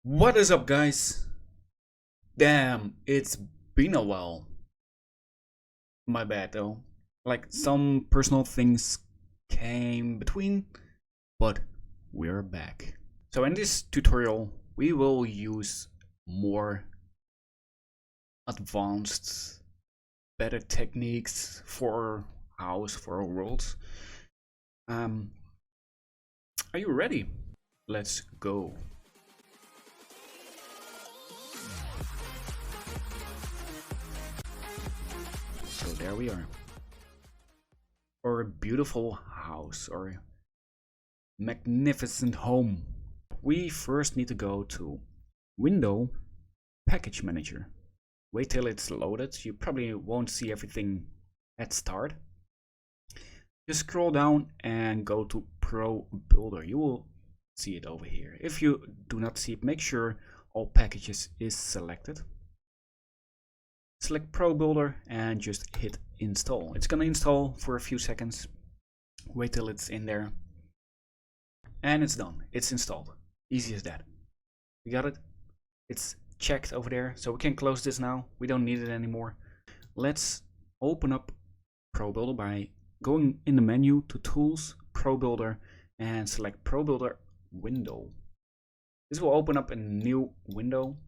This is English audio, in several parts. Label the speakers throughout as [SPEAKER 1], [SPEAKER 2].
[SPEAKER 1] What is up, guys? Damn, it's been a while. My bad though. Like, some personal things came between, but we're back. So in this tutorial, we will use more advanced, better techniques for our house, for our worlds. Are you ready? Let's go. So there we are. Our beautiful house, or magnificent home. We first need to go to Window, Package Manager. Wait till it's loaded. You probably won't see everything at start. Just scroll down and go to ProBuilder. You will see it over here. If you do not see it, make sure all packages is selected. Select ProBuilder and just hit install. It's gonna install for a few seconds. Wait till it's in there. And it's done. It's installed. Easy as that. We got it. It's checked over there. So we can close this now. We don't need it anymore. Let's open up ProBuilder by going in the menu to Tools, ProBuilder, and select ProBuilder Window. This will open up a new window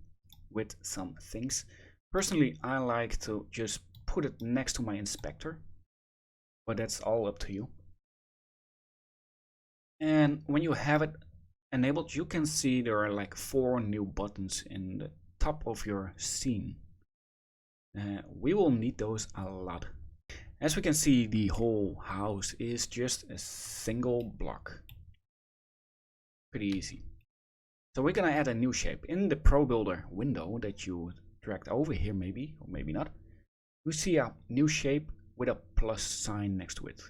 [SPEAKER 1] with some things. Personally, I like to just put it next to my inspector, but that's all up to you. And when you have it enabled, you can see there are like 4 new buttons in the top of your scene. We will need those a lot. As we can see, the whole house is just a single block. Pretty easy. So we're gonna add a new shape. In the ProBuilder window that you dragged over here, maybe, or maybe not, you see a new shape with a plus sign next to it.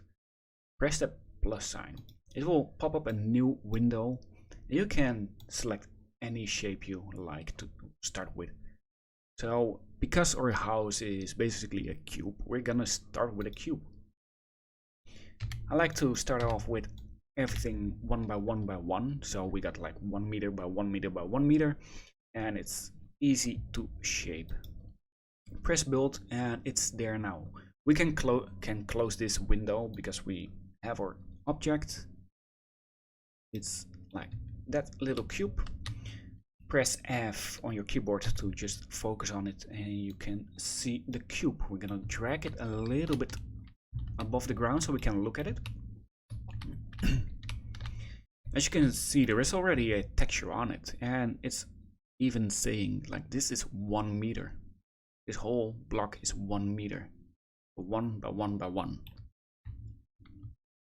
[SPEAKER 1] Press the plus sign. It will pop up a new window. You can select any shape you like to start with. So because our house is basically a cube, we're gonna start with a cube. I like to start off with everything 1 by 1 by 1. So we got like 1 meter by 1 meter by 1 meter, and it's easy to shape. Press build and it's there now. We can close this window because we have our object. It's like that little cube. Press F on your keyboard to just focus on it and you can see the cube. We're gonna drag it a little bit above the ground so we can look at it. As you can see, there is already a texture on it, and it's even saying like this is 1 meter. This whole block is 1 meter. 1 by 1 by 1.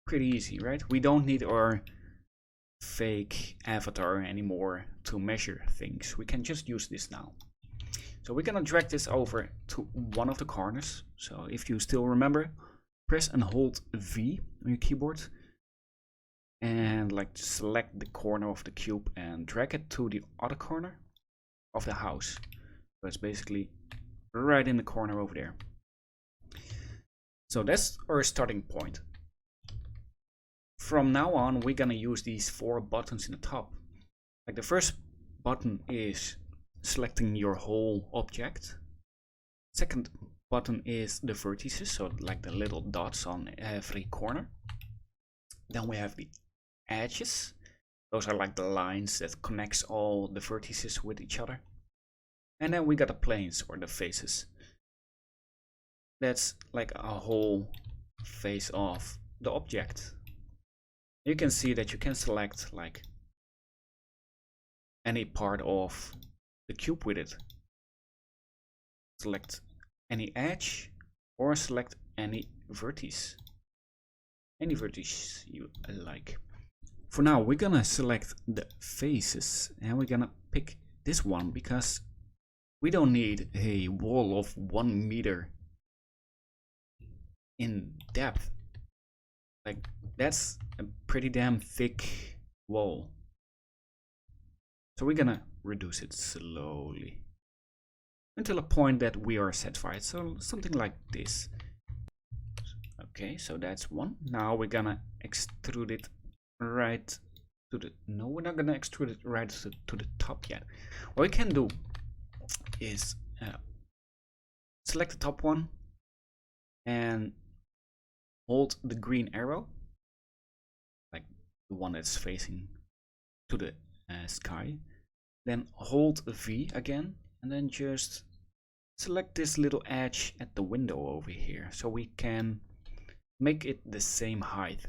[SPEAKER 1] Pretty easy, right? We don't need our fake avatar anymore to measure things. We can just use this now. So we're gonna drag this over to one of the corners. So if you still remember, press and hold V on your keyboard and like select the corner of the cube and drag it to the other corner of the house. So it's basically right in the corner over there. So that's our starting point. From now on, we're gonna use these 4 buttons in the top. Like the first button is selecting your whole object. Second button is the vertices, so like the little dots on every corner. Then we have the edges. Those are like the lines that connects all the vertices with each other. And then we got the planes, or the faces. That's like a whole face of the object. You can see that you can select like any part of the cube with it. Select any edge or select any vertex. Any vertex you like. For now, we're gonna select the faces and we're gonna pick this one because we don't need a wall of 1 meter in depth. Like, that's a pretty damn thick wall. So we're gonna reduce it slowly until a point that we are satisfied. So something like this. Okay, so that's one. Now we're gonna extrude it right to the, no, we're not gonna extrude it right to the top yet. What we can do is select the top one and hold the green arrow, like the one that's facing to the sky. Then hold V again, and then just select this little edge at the window over here, so we can make it the same height.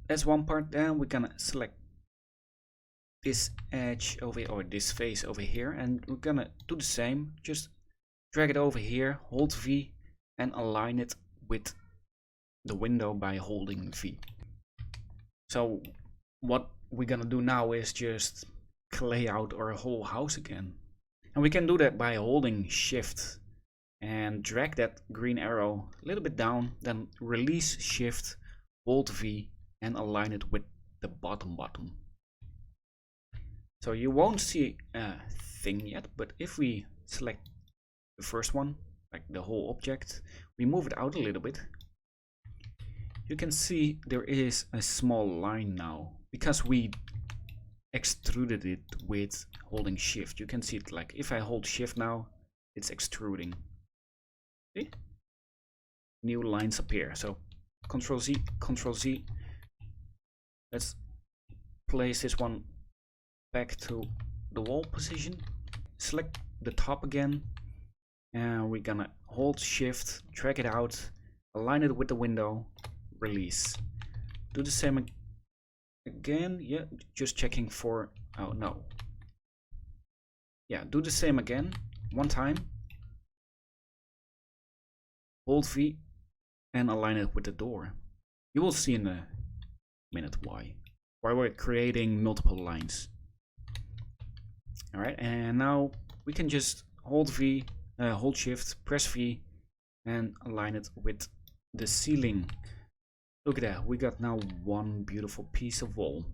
[SPEAKER 1] That's one part. Then we're gonna select this edge over here, or this face over here, and we're gonna do the same. Just drag it over here, hold V, and align it with the window by holding V. So what we're gonna do now is just lay out our whole house again, and we can do that by holding Shift and drag that green arrow a little bit down, then release Shift, hold V, and align it with the bottom. So you won't see a thing yet, but if we select the first one, like the whole object, we move it out a little bit, you can see there is a small line now because we extruded it with holding Shift. You can see it, like if I hold Shift now, it's extruding. See? New lines appear. So Control Z, Control Z. Let's place this one back to the wall position. Select the top again, and we're gonna hold Shift, drag it out, align it with the window, release. Do the same again. Yeah, just checking for, oh no. Yeah, do the same again, one time. Hold V and align it with the door. You will see in a minute why we're creating multiple lines. All right, and now we can just hold V, hold Shift, press V, and align it with the ceiling. Look at that, we got now one beautiful piece of wall.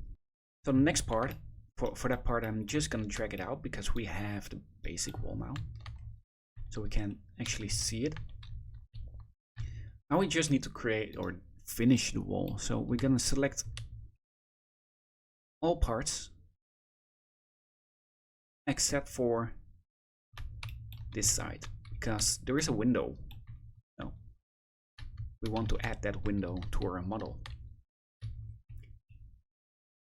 [SPEAKER 1] So the next part, for that part, I'm just gonna drag it out because we have the basic wall now, so we can actually see it. Now we just need to create or finish the wall. So we're gonna select all parts except for this side, because there is a window. No, we want to add that window to our model.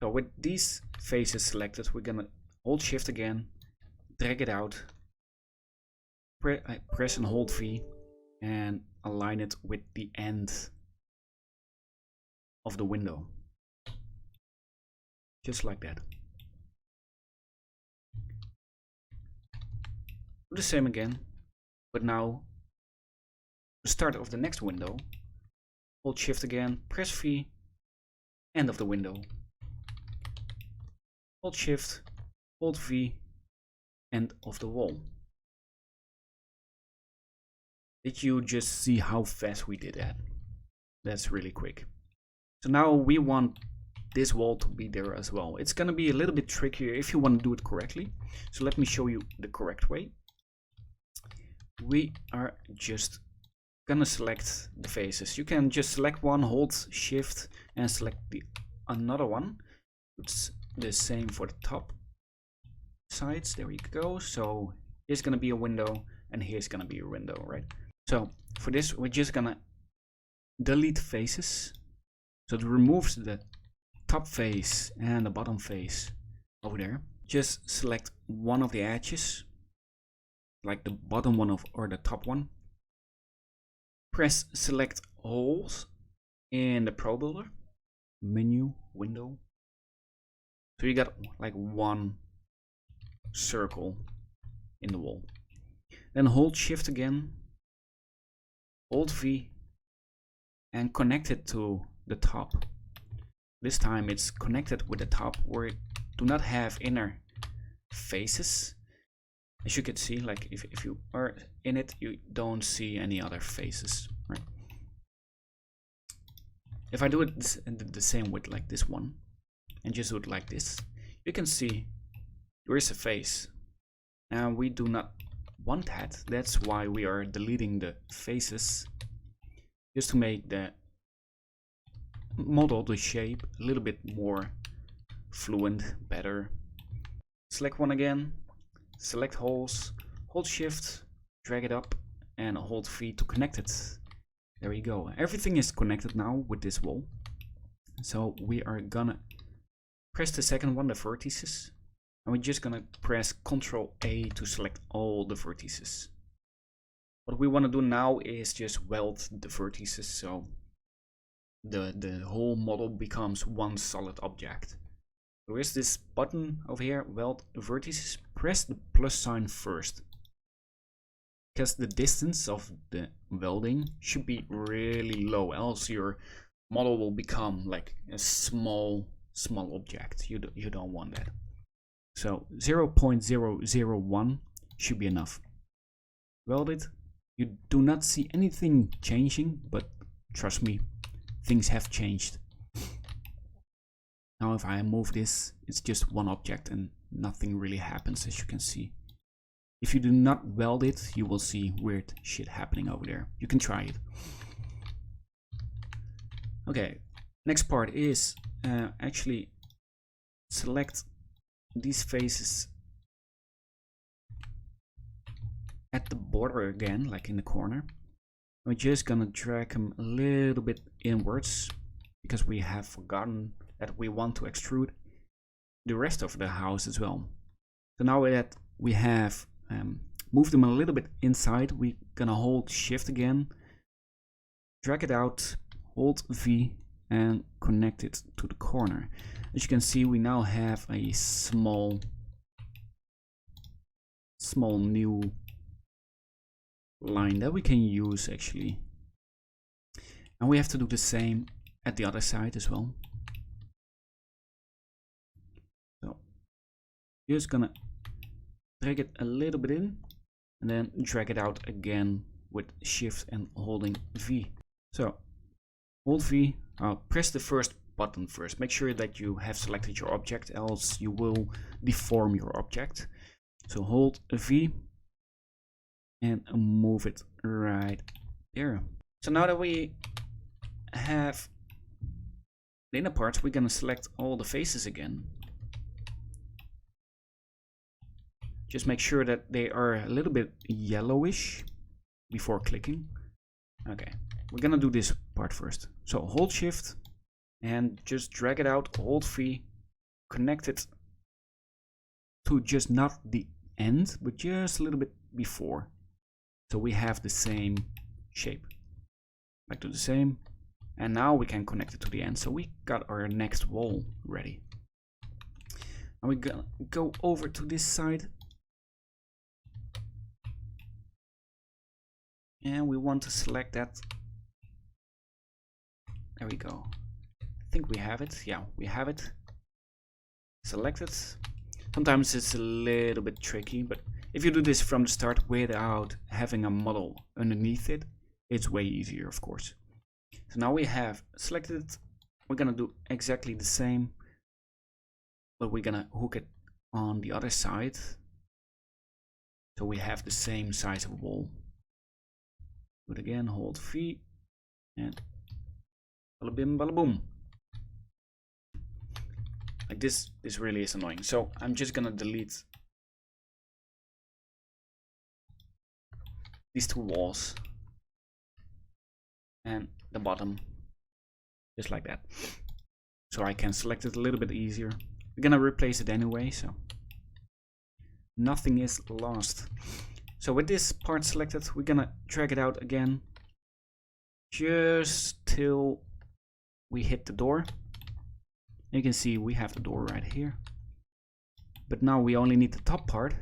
[SPEAKER 1] So with these faces selected, we're gonna hold Shift again, drag it out, press and hold V, and align it with the end of the window, just like that. Do the same again, but now the start of the next window, hold Shift again, press V, end of the window, hold Shift, hold V, end of the wall. Did you just see how fast we did that? That's really quick. So now we want this wall to be there as well. It's gonna be a little bit trickier if you want to do it correctly. So let me show you the correct way. We are just gonna select the faces. You can just select one, hold Shift, and select the another one. It's the same for the top sides. There we go. So here's gonna be a window, and here's gonna be a window, right? So for this, we're just gonna delete faces. So it removes the top face and the bottom face over there. Just select one of the edges, like the bottom one or the top one. Press select holes in the ProBuilder menu window. So you got like one circle in the wall. Then hold Shift again, hold V, and connect it to the top. This time it's connected with the top where it do not have inner faces. As you can see, like if you are in it, you don't see any other faces, right? If I do it the same with like this one, and just do it like this, you can see there is a face, and we do not want that. That's why we are deleting the faces, just to make the model, the shape, a little bit more fluent, better. Select one again, select holes, hold shift, drag it up and hold V to connect it. There we go. Everything is connected now with this wall. So we are gonna press the second one, the vertices, and we're just gonna press Ctrl A to select all the vertices. What we want to do now is just weld the vertices so the whole model becomes one solid object. There is this button over here, weld vertices. Press the plus sign first, because the distance of the welding should be really low, else your model will become like a small object. You don't want that. So 0.001 should be enough. Weld it. You do not see anything changing, but trust me, things have changed. Now if I move this, it's just one object and nothing really happens, as you can see. If you do not weld it, you will see weird shit happening over there. You can try it. Okay, next part is actually select these faces at the border again, like in the corner. We're just gonna drag them a little bit inwards because we have forgotten that we want to extrude the rest of the house as well. So now that we have moved them a little bit inside, we're gonna hold shift again, drag it out, hold V and connect it to the corner. As you can see, we now have a small new line that we can use actually, and we have to do the same at the other side as well. So just gonna drag it a little bit in and then drag it out again with shift and holding V. So hold V, press the first button first. Make sure that you have selected your object, else you will deform your object. So hold V and move it right there. So now that we have the inner parts, we're gonna select all the faces again. Just make sure that they are a little bit yellowish before clicking. Okay, we're gonna do this part first. So hold shift and just drag it out, hold V, connect it to just not the end, but just a little bit before. So we have the same shape. Back to the same. And now we can connect it to the end. So we got our next wall ready. And we're gonna go over to this side. And we want to select that. There we go. I think we have it. Yeah, we have it. Select it. Sometimes it's a little bit tricky, but if you do this from the start without having a model underneath it, it's way easier, of course. So now we have selected it. We're gonna do exactly the same, but we're gonna hook it on the other side. So we have the same size of wall. Do it again, hold V, and bada bim, bada boom. Like this really is annoying. So I'm just gonna delete these two walls and the bottom, just like that. So I can select it a little bit easier. We're gonna replace it anyway, so nothing is lost. So with this part selected, we're gonna drag it out again, just till we hit the door. You can see we have the door right here. But now we only need the top part.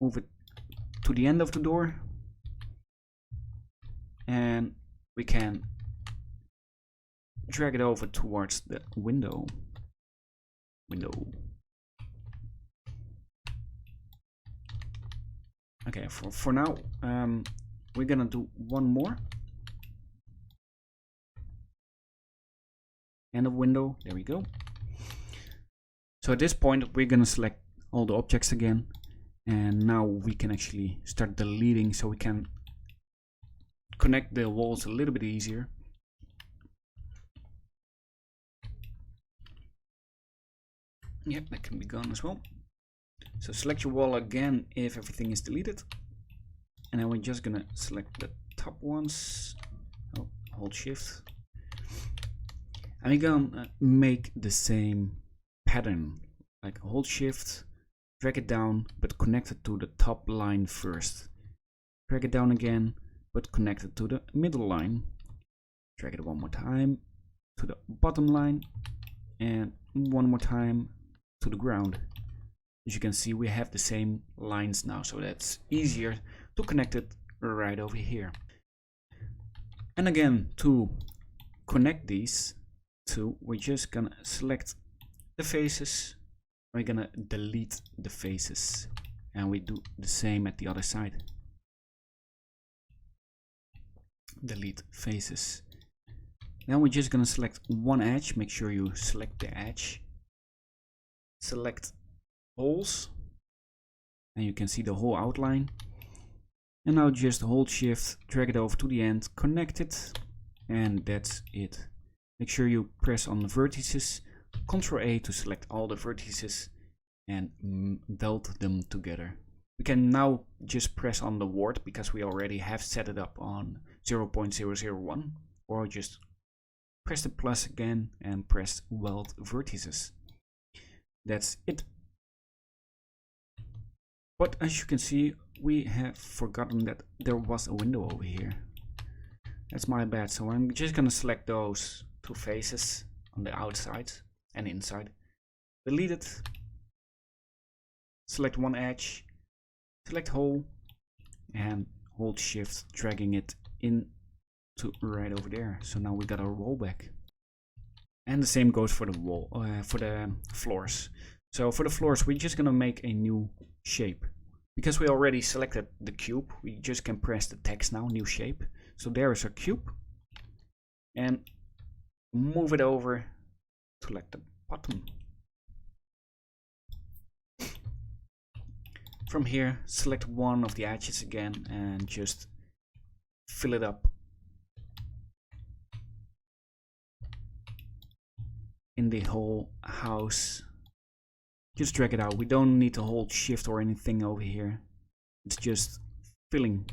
[SPEAKER 1] Move it to the end of the door. And we can drag it over towards the window. Okay, for now, we're gonna do one more. End of window, there we go. So at this point, we're gonna select all the objects again. And now we can actually start deleting, so we can connect the walls a little bit easier. Yep, that can be gone as well. So select your wall again if everything is deleted. And then we're just gonna select the top ones. Oh, hold shift. And we're gonna make the same pattern. Like hold shift, drag it down, but connect it to the top line first. Drag it down again, but connect it to the middle line. Drag it one more time to the bottom line, and one more time to the ground. As you can see, we have the same lines now, so that's easier to connect it right over here. And again, to connect these two, we're just gonna select the faces. We're gonna delete the faces, and we do the same at the other side. Delete faces. Now we're just gonna select one edge. Make sure you select the edge. Select holes, and you can see the whole outline. And now just hold shift, drag it over to the end, connect it, and that's it. Make sure you press on the vertices, Ctrl A to select all the vertices and weld them together. We can now just press on the wart because we already have set it up on 0.001, or just press the plus again and press weld vertices. That's it. But as you can see, we have forgotten that there was a window over here. That's my bad. So I'm just gonna select those two faces on the outside and inside. Delete it. Select one edge. Select hole. And hold shift, dragging it in to right over there. So now we got our rollback. And the same goes for the wall, for the floors. So for the floors, we're just gonna make a new shape. Because we already selected the cube, we just can press the text now, new shape. So there is our cube. And move it over to like the bottom. From here, select one of the edges again and just fill it up in the whole house. Just drag it out. We don't need to hold shift or anything over here. It's just filling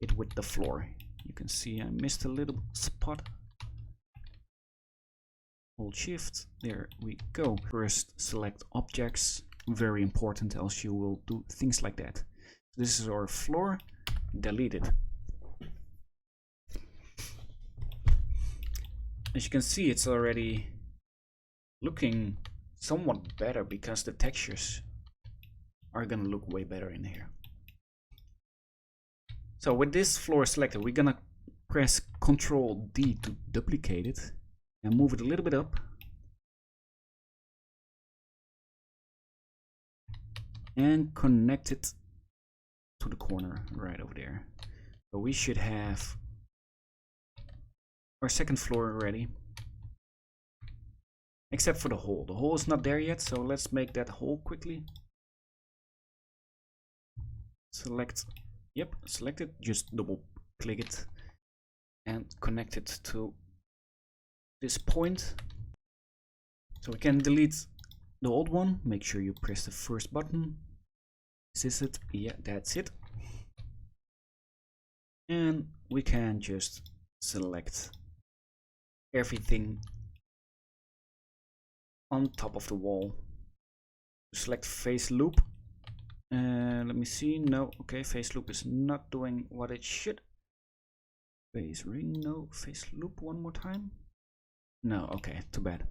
[SPEAKER 1] it with the floor. You can see I missed a little spot. Hold shift. There we go. First select objects. Very important, else you will do things like that. This is our floor. Delete it. As you can see, it's already looking somewhat better because the textures are gonna look way better in here. So with this floor selected, we're gonna press Ctrl D to duplicate it and move it a little bit up. And connect it to the corner right over there. So we should have our second floor ready. Except for the hole. The hole is not there yet, so let's make that hole quickly. Select, yep, select it, just double click it and connect it to this point. So we can delete the old one. Make sure you press the first button. Is this it? Yeah, that's it. And we can just select everything on top of the wall. Select face loop. Let me see. No, okay, face loop is not doing what it should. Face ring, no. Face loop one more time. No, okay, too bad.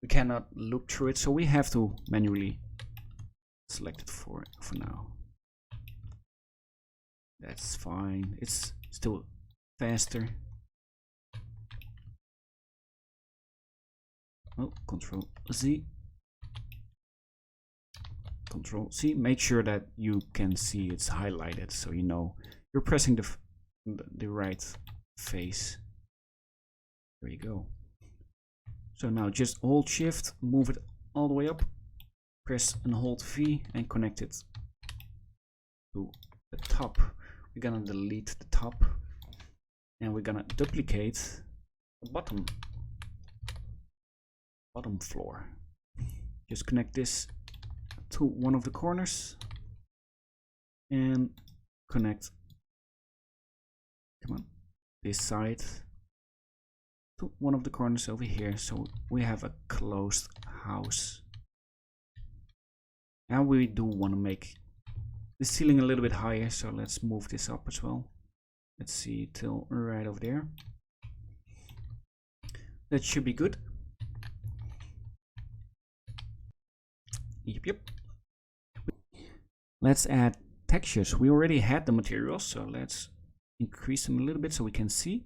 [SPEAKER 1] We cannot loop through it, so we have to manually select it for now. That's fine. It's still faster. Oh, Control Z. Control C. Make sure that you can see it's highlighted, so you know you're pressing the right face. There you go. So now just hold shift, move it all the way up, press and hold V and connect it to the top. We're gonna delete the top and we're gonna duplicate the bottom floor. Just connect this to one of the corners and connect, come on, this side to one of the corners over here, so we have a closed house. Now we do want to make the ceiling a little bit higher, so let's move this up as well. Let's see, till right over there. That should be good. Yep. Let's add textures. We already had the materials, so let's increase them a little bit so we can see.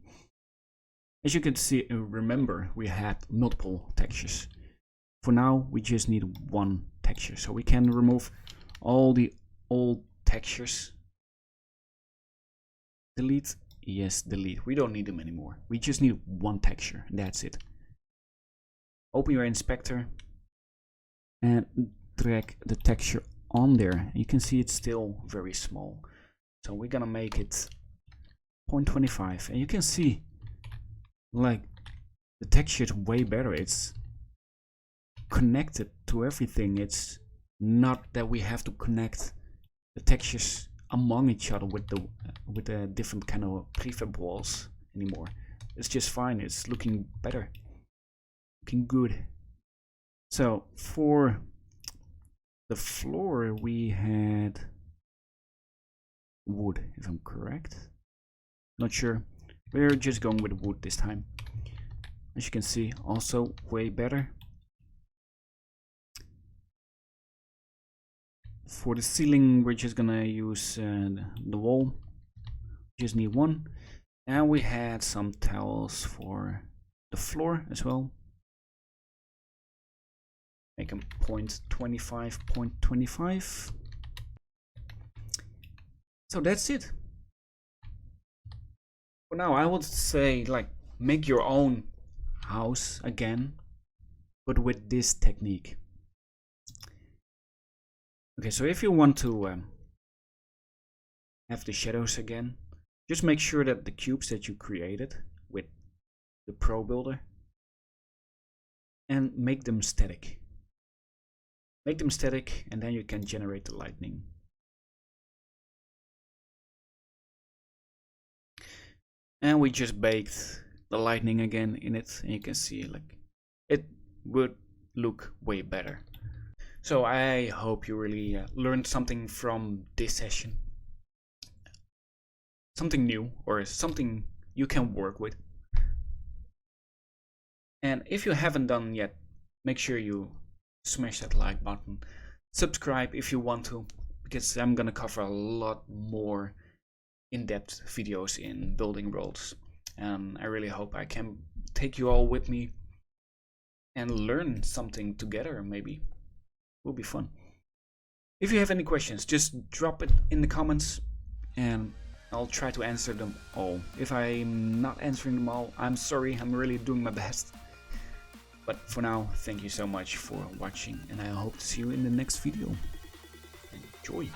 [SPEAKER 1] As you can see, remember, we had multiple textures. For now, we just need one texture, so we can remove all the old textures. Delete, yes, delete. We don't need them anymore. We just need one texture, and that's it. Open your inspector and drag the texture on there. You can see it's still very small, so we're gonna make it 0.25, and you can see like the texture is way better. It's connected to everything. It's not that we have to connect the textures among each other with the different kind of prefab walls anymore. It's just fine. It's looking better, looking good. So for the floor we had wood, if I'm correct. Not sure. We're just going with wood this time. As you can see, also way better. For the ceiling, we're just gonna use the wall. Just need one. And we had some tiles for the floor as well. Make them 0.25, 0.25. So that's it. For now, I would say, like, make your own house again, but with this technique. Okay, so if you want to have the shadows again, just make sure that the cubes that you created with the ProBuilder, and make them static. Make them static, and then you can generate the lightning. And we just baked the lightning again in it, and you can see like it would look way better. So I hope you really learned something from this session. Something new, or something you can work with. And if you haven't done yet, make sure you smash that like button. Subscribe if you want to, because I'm gonna cover a lot more in-depth videos in building worlds, and I really hope I can take you all with me and learn something together. Maybe it will be fun. If you have any questions, just drop it in the comments and I'll try to answer them all. If I'm not answering them all, I'm sorry. I'm really doing my best. But for now, thank you so much for watching, and I hope to see you in the next video. Enjoy.